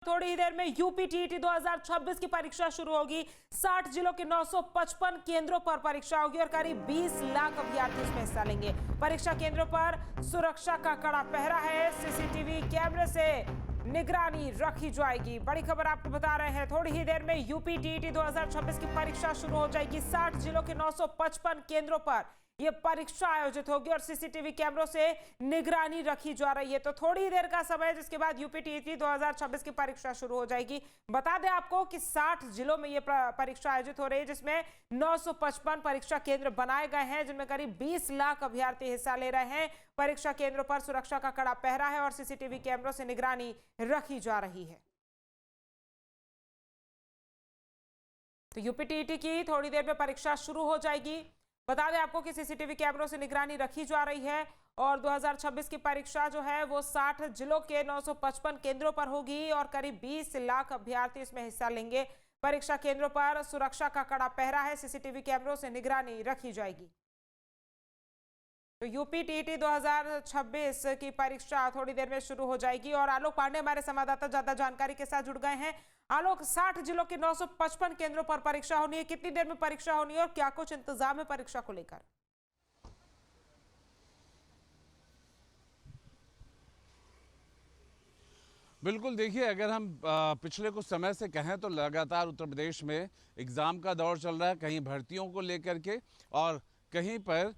थोड़ी ही देर में UP TET 2026 की परीक्षा शुरू होगी। 60 जिलों के 955 केंद्रों पर परीक्षा होगी और करीब 20 लाख अभ्यर्थी इसमें हिस्सा लेंगे। परीक्षा केंद्रों पर सुरक्षा का कड़ा पहरा है। सीसीटीवी कैमरे से निगरानी रखी जाएगी। बड़ी खबर आपको बता रहे हैं, थोड़ी ही देर में यूपी टीईटी 2026 की परीक्षा शुरू हो जाएगी। 60 जिलों के 955 केंद्रों पर यह परीक्षा आयोजित होगी और सीसीटीवी कैमरों से निगरानी रखी जा रही है। तो थोड़ी ही देर का समय, जिसके बाद यूपी टीईटी 2026 की परीक्षा शुरू हो जाएगी। बता दें आपको कि 60 जिलों में यह परीक्षा आयोजित हो रही है, जिसमें 955 परीक्षा केंद्र बनाए गए हैं, जिनमें करीब 20 लाख अभ्यर्थी हिस्सा ले रहे हैं। परीक्षा केंद्रों पर सुरक्षा का कड़ा पहरा है और सीसीटीवी कैमरों से निगरानी रखी जा रही है। तो यूपी टीईटी की थोड़ी देर में परीक्षा शुरू हो जाएगी। बता दें आपको कि सीसीटीवी कैमरों से निगरानी रखी जा रही है और 2026 की परीक्षा जो है वो 60 जिलों के 955 केंद्रों पर होगी और करीब 20 लाख अभ्यर्थी इसमें हिस्सा लेंगे। परीक्षा केंद्रों पर सुरक्षा का कड़ा पहरा है, सीसीटीवी कैमरों से निगरानी रखी जाएगी। तो यूपी टीईटी 2026 की परीक्षा थोड़ी देर में शुरू हो जाएगी और आलोक पांडे हमारे संवाददाता ज्यादा जानकारी के साथ जुड़ गए हैं। आलोक, 60 जिलों के 955 केंद्रों पर परीक्षा होनी है, कितनी देर में परीक्षा होनी है और क्या कुछ इंतजाम है परीक्षा को लेकर? बिल्कुल, देखिए, अगर हम पिछले कुछ समय से कहें तो लगातार उत्तर प्रदेश में एग्ज़ाम का दौर चल रहा है, कहीं भर्तियों को लेकर के और कहीं पर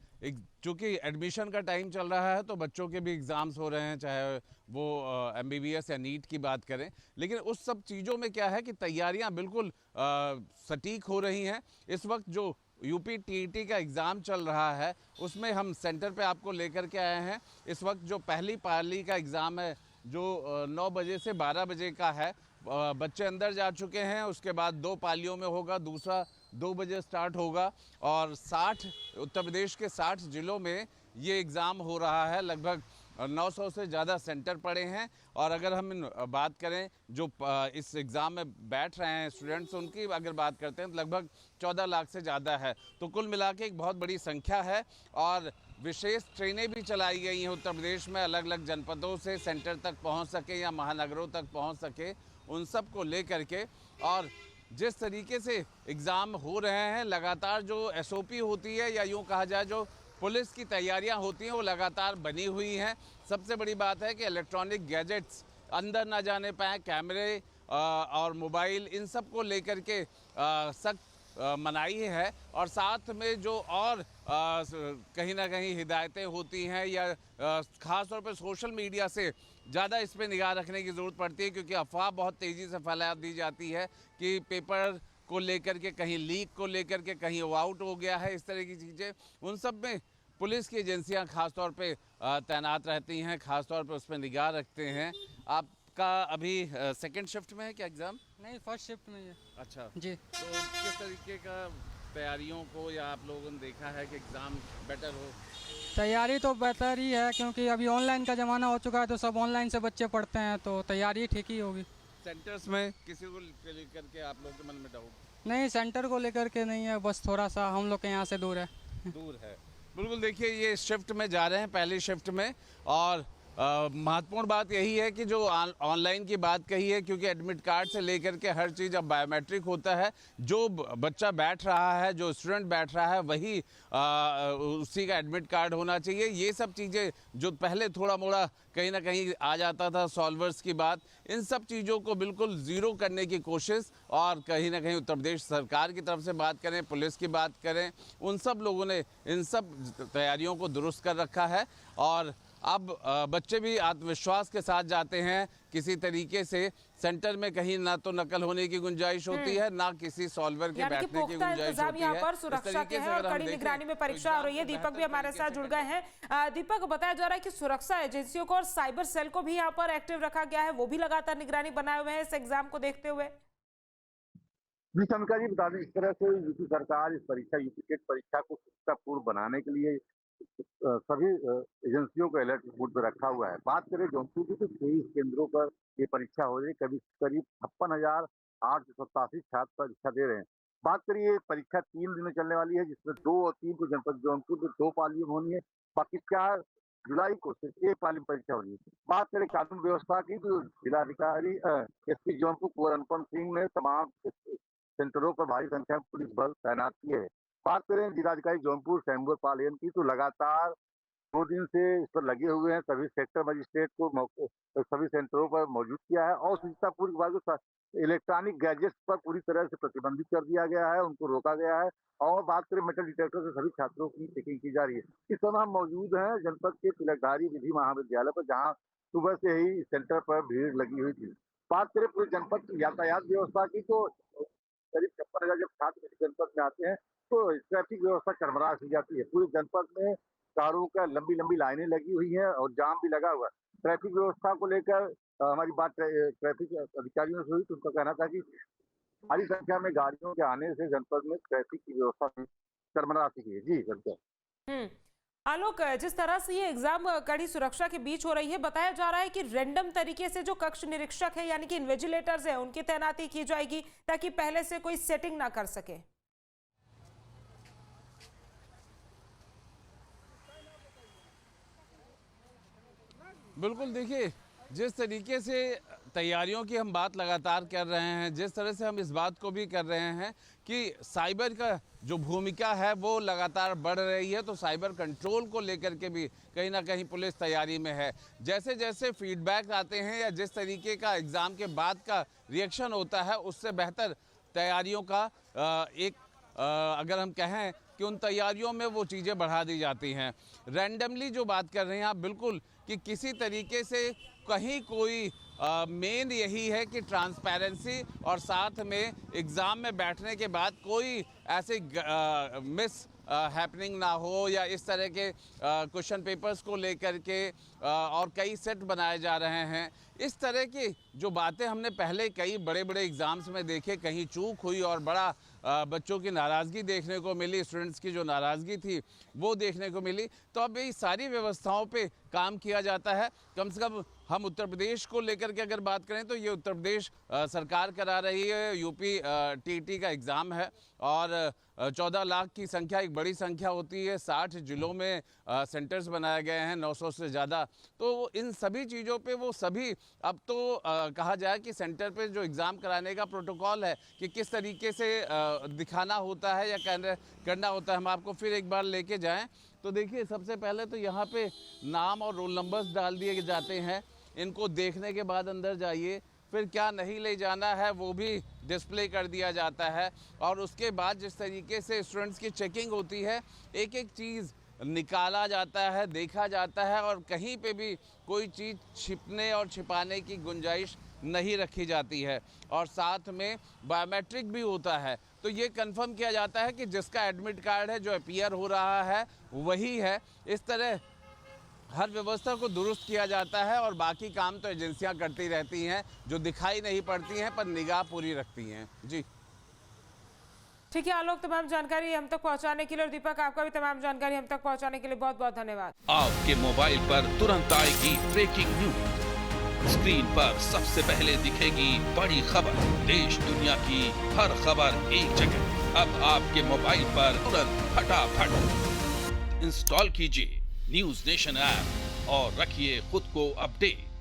चूँकि एडमिशन का टाइम चल रहा है तो बच्चों के भी एग्ज़ाम्स हो रहे हैं, चाहे वो एमबीबीएस या नीट की बात करें। लेकिन उस सब चीज़ों में क्या है कि तैयारियां बिल्कुल सटीक हो रही हैं। इस वक्त जो यूपी टीईटी का एग्ज़ाम चल रहा है उसमें हम सेंटर पे आपको लेकर के आए हैं। इस वक्त जो पहली पाली का एग्ज़ाम है जो 9 बजे से 12 बजे का है, बच्चे अंदर जा चुके हैं। उसके बाद 2 पालियों में होगा, दूसरा 2 बजे स्टार्ट होगा और उत्तर प्रदेश के 60 ज़िलों में ये एग्ज़ाम हो रहा है। लगभग 900 से ज़्यादा सेंटर पड़े हैं और अगर हम बात करें जो इस एग्ज़ाम में बैठ रहे हैं स्टूडेंट्स, उनकी अगर बात करते हैं तो लगभग 14 लाख से ज़्यादा है। तो कुल मिला के एक बहुत बड़ी संख्या है और विशेष ट्रेनें भी चलाई गई हैं उत्तर प्रदेश में, अलग अलग जनपदों से सेंटर तक पहुंच सके या महानगरों तक पहुंच सके, उन सब को लेकर के। और जिस तरीके से एग्ज़ाम हो रहे हैं, लगातार जो एसओपी होती है या यूँ कहा जाए जो पुलिस की तैयारियां होती हैं वो लगातार बनी हुई हैं। सबसे बड़ी बात है कि इलेक्ट्रॉनिक गैजेट्स अंदर ना जाने पाएँ, कैमरे और मोबाइल, इन सब को लेकर के सख्त मनाही है। और साथ में जो और कहीं ना कहीं हिदायतें होती हैं या ख़ास तौर पर सोशल मीडिया से ज़्यादा इस पर निगाह रखने की ज़रूरत पड़ती है, क्योंकि अफवाह बहुत तेज़ी से फैला दी जाती है कि पेपर को लेकर के, कहीं लीक को लेकर के, कहीं वो आउट हो गया है, इस तरह की चीज़ें। उन सब में पुलिस की एजेंसियां खास तौर पे तैनात रहती हैं, खास तौर पे उस पर निगाह रखते हैं। आपका अभी सेकंड शिफ्ट में है क्या एग्ज़ाम? नहीं, फर्स्ट शिफ्ट में है। अच्छा जी। तो किस तरीके का तैयारियों को या आप लोगों ने देखा है कि एग्ज़ाम बेटर हो? तैयारी तो बेहतर ही है, क्योंकि अभी ऑनलाइन का ज़माना हो चुका है तो सब ऑनलाइन से बच्चे पढ़ते हैं, तो तैयारी ठीक ही होगी। सेंटर्स में किसी को लेकर के आप लोगों के मन में डाउट? नहीं, सेंटर को लेकर के नहीं है, बस थोड़ा सा हम लोग के यहाँ से दूर है। दूर है, बिल्कुल। देखिए, ये शिफ्ट में जा रहे हैं, पहली शिफ्ट में, और महत्वपूर्ण बात यही है कि जो ऑनलाइन की बात कही है, क्योंकि एडमिट कार्ड से लेकर के हर चीज़ अब बायोमेट्रिक होता है। जो बच्चा बैठ रहा है, जो स्टूडेंट बैठ रहा है, वही उसी का एडमिट कार्ड होना चाहिए। ये सब चीज़ें जो पहले थोड़ा मोड़ा कहीं ना कहीं आ जाता था, सॉल्वर्स की बात, इन सब चीज़ों को बिल्कुल ज़ीरो करने की कोशिश। और कहीं ना कहीं उत्तर प्रदेश सरकार की तरफ से बात करें, पुलिस की बात करें, उन सब लोगों ने इन सब तैयारियों को दुरुस्त कर रखा है। और अब बच्चे भी आत्मविश्वास के साथ जाते हैं। किसी तरीके से सेंटर में कहीं ना तो नकल होने की गुंजाइश होती है, ना किसी सॉल्वर के बैठने की गुंजाइश होती है। यहाँ पर सुरक्षा के हैं और कड़ी निगरानी में परीक्षा हो रही है। दीपक भी हमारे साथ जुड़ गए हैं। दीपक, बताया जा रहा है कि सुरक्षा एजेंसियों को और साइबर सेल को भी यहाँ पर एक्टिव रखा गया है, वो भी लगातार निगरानी बनाए हुए हैं इस एग्जाम को देखते हुए। जी शमिका जी, बता दें, इस तरह से यूपी सरकार इस परीक्षा, यूपी टेट परीक्षा को सुरक्षापूर्ण बनाने के लिए सभी एजेंसियों को अलर्ट मोड पर रखा हुआ है। बात करें जौनपुर की तो 23 केंद्रों पर ये परीक्षा हो रही है, करीब करीब 56,887 छात्र परीक्षा दे रहे हैं। बात करिए, ये परीक्षा 3 दिन में चलने वाली है, जिसमें 2 और 3 को जनपद जौनपुर में 2 पालियों में होनी है, बाकी 4 जुलाई को सिर्फ एक वाली परीक्षा होगी। बात करें कानून व्यवस्था की तो जिलाधिकारी एसपी जौनपुर कुंवर अनुपम सिंह ने तमाम सेंटरों पर भारी संख्या में पुलिस बल तैनात किए हैं। बात करें जिलाधिकारी जौनपुर शैम्बर पालियन की तो लगातार 2 दिन से इस पर लगे हुए हैं। सभी सेक्टर मजिस्ट्रेट को सभी सेंटरों पर मौजूद किया है और सूचनापूर्व विभाग को इलेक्ट्रॉनिक गैजेट्स पर पूरी तरह से प्रतिबंधित कर दिया गया है, उनको रोका गया है। और बात करें मेटल डिटेक्टर से सभी छात्रों की चेकिंग की जा रही है। इस समय हम मौजूद हैं जनपद के तिलकधारी विधि महाविद्यालय पर, जहां सुबह से ही सेंटर पर भीड़ लगी हुई थी। बात करें पूरे जनपद की यातायात व्यवस्था की तो करीब 56,000 जब छात्र इस जनपद में आते हैं तो ट्रैफिक व्यवस्था चरमरा सी जाती है। पूरे जनपद में कारों का लंबी लाइनें लगी हुई हैं और जाम भी लगा हुआ है। ट्रैफिक व्यवस्था को लेकर हमारी बात ट्रैफिक अधिकारियों से हुई तो उनका कहना था कि भारी संख्या में गाड़ियों के आने से जनपद में ट्रैफिक की व्यवस्था चरमरा चुकी है। जी हम्म आलोक, जिस तरह से ये एग्जाम कड़ी सुरक्षा के बीच हो रही है, बताया जा रहा है कि रैंडम तरीके से जो कक्ष निरीक्षक है यानी कि इन्विजिलेटर्स है उनकी तैनाती की जाएगी ताकि पहले से कोई सेटिंग ना कर सके। बिल्कुल, देखिए जिस तरीके से तैयारियों की हम बात लगातार कर रहे हैं, जिस तरह से हम इस बात को भी कर रहे हैं कि साइबर का जो भूमिका है वो लगातार बढ़ रही है, तो साइबर कंट्रोल को लेकर के भी कहीं ना कहीं पुलिस तैयारी में है। जैसे जैसे फीडबैक आते हैं या जिस तरीके का एग्ज़ाम के बाद का रिएक्शन होता है, उससे बेहतर तैयारियों का अगर हम कहें कि उन तैयारियों में वो चीज़ें बढ़ा दी जाती हैं। रैंडमली जो बात कर रहे हैं आप, बिल्कुल कि किसी तरीके से कहीं कोई मेन यही है कि ट्रांसपेरेंसी और साथ में एग्ज़ाम में बैठने के बाद कोई ऐसे मिस हैपनिंग ना हो या इस तरह के क्वेश्चन पेपर्स को लेकर के और कई सेट बनाए जा रहे हैं। इस तरह की जो बातें हमने पहले कई बड़े बड़े एग्ज़ाम्स में देखे, कहीं चूक हुई और बड़ा बच्चों की नाराज़गी देखने को मिली, स्टूडेंट्स की जो नाराज़गी थी वो देखने को मिली। तो अब ये सारी व्यवस्थाओं पे काम किया जाता है। कम से कम हम उत्तर प्रदेश को लेकर के अगर बात करें तो ये उत्तर प्रदेश सरकार करा रही है। यूपी टीटी का एग्ज़ाम है और 14 लाख की संख्या एक बड़ी संख्या होती है। 60 ज़िलों में सेंटर्स बनाए गए हैं, 900 से ज़्यादा। तो इन सभी चीज़ों पे वो सभी अब तो कहा जाए कि सेंटर पे जो एग्ज़ाम कराने का प्रोटोकॉल है कि किस तरीके से दिखाना होता है या करना होता है, हम आपको फिर एक बार लेके जाएं। तो देखिए, सबसे पहले तो यहाँ पे नाम और रोल नंबर्स डाल दिए जाते हैं। इनको देखने के बाद अंदर जाइए, फिर क्या नहीं ले जाना है वो भी डिस्प्ले कर दिया जाता है। और उसके बाद जिस तरीके से स्टूडेंट्स की चेकिंग होती है, एक एक चीज़ निकाला जाता है, देखा जाता है और कहीं पे भी कोई चीज़ छिपने और छिपाने की गुंजाइश नहीं रखी जाती है। और साथ में बायोमेट्रिक भी होता है, तो ये कंफर्म किया जाता है कि जिसका एडमिट कार्ड है, जो अपीयर हो रहा है, वही है। इस तरह हर व्यवस्था को दुरुस्त किया जाता है और बाकी काम तो एजेंसियां करती रहती हैं, जो दिखाई नहीं पड़ती हैं पर निगाह पूरी रखती हैं। जी ठीक है आलोक, तमाम जानकारी हम तक पहुंचाने के लिए, और दीपक आपका भी तमाम जानकारी हम तक पहुंचाने के लिए बहुत बहुत धन्यवाद। आपके मोबाइल पर तुरंत आएगी ब्रेकिंग न्यूज, स्क्रीन पर सबसे पहले दिखेगी बड़ी खबर, देश दुनिया की हर खबर एक जगह। अब आपके मोबाइल पर तुरंत फटाफट इंस्टॉल कीजिए न्यूज नेशन ऐप और रखिए खुद को अपडेट।